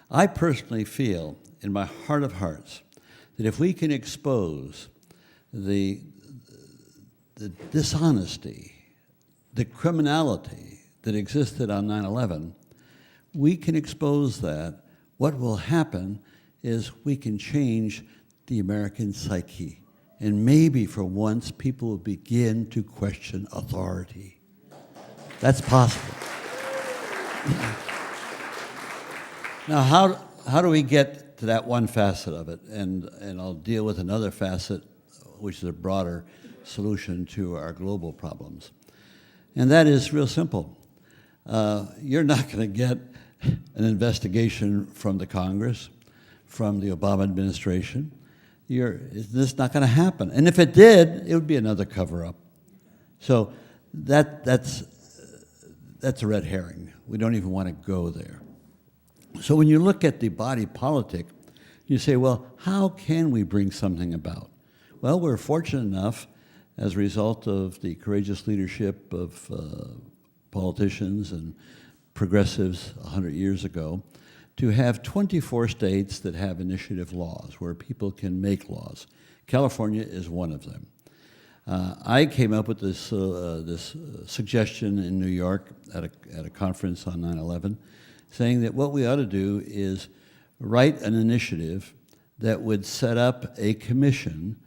I personally feel, in my heart of hearts, that if we can expose the dishonesty, the criminality that existed on 9/11, we can expose that. What will happen is we can change the American psyche. And maybe for once, people will begin to question authority. That's possible. Now, how do we get to that one facet of it? And I'll deal with another facet, which is a broader solution to our global problems. And that is real simple. You're not going to get an investigation from the Congress, from the Obama administration. This is not going to happen. And if it did, it would be another cover-up. So that's a red herring. We don't even want to go there. So when you look at the body politic, you say, well, how can we bring something about? Well, we're fortunate enough, as a result of the courageous leadership of politicians and progressives 100 years ago, to have 24 states that have initiative laws where people can make laws. California is one of them. I came up with this suggestion in New York at a conference on 9/11, saying that what we ought to do is write an initiative that would set up a commission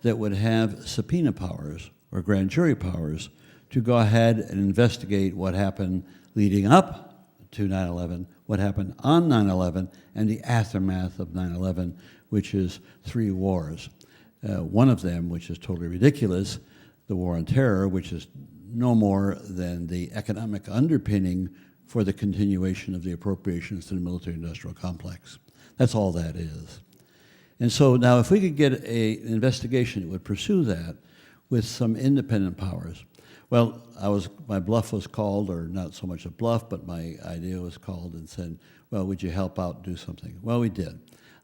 that would have subpoena powers or grand jury powers to go ahead and investigate what happened leading up to 9/11, what happened on 9/11, and the aftermath of 9/11, which is 3 wars. One of them, which is totally ridiculous, the War on Terror, which is no more than the economic underpinning for the continuation of the appropriations to the military-industrial complex. That's all that is. And so now if we could get an investigation that would pursue that with some independent powers, well, my bluff was called, or not so much a bluff, but my idea was called and said, well, would you help out do something? Well, we did.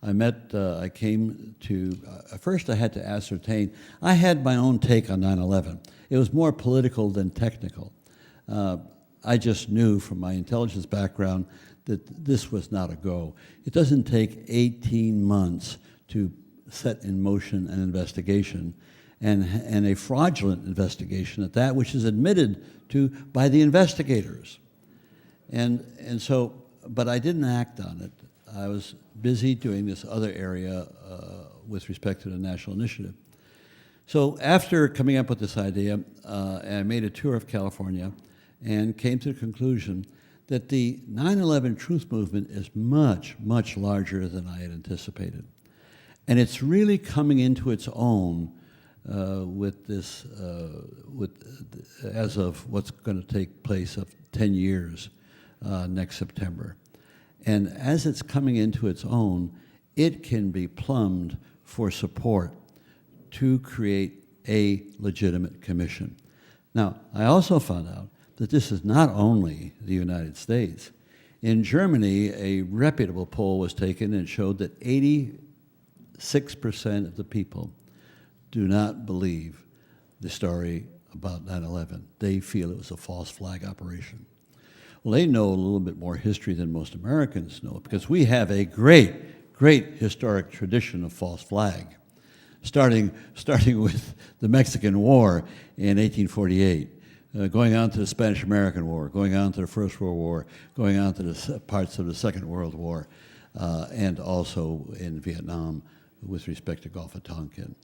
I came to, first I had to ascertain, I had my own take on 9/11. It was more political than technical. I just knew from my intelligence background that this was not a go. It doesn't take 18 months to set in motion an investigation, and a fraudulent investigation at that, which is admitted to by the investigators. And so, but I didn't act on it. I was busy doing this other area with respect to the national initiative. So after coming up with this idea, I made a tour of California and came to the conclusion that the 9/11 truth movement is much, much larger than I had anticipated. And it's really coming into its own with this, as of what's going to take place of 10 years next September. And as it's coming into its own, it can be plumbed for support to create a legitimate commission. Now, I also found out that this is not only the United States. In Germany, a reputable poll was taken and showed that 86% of the people do not believe the story about 9/11. They feel it was a false flag operation. Well, they know a little bit more history than most Americans know, because we have a great, great historic tradition of false flag, starting with the Mexican War in 1848, going on to the Spanish-American War, going on to the First World War, going on to the parts of the Second World War, and also in Vietnam with respect to Gulf of Tonkin.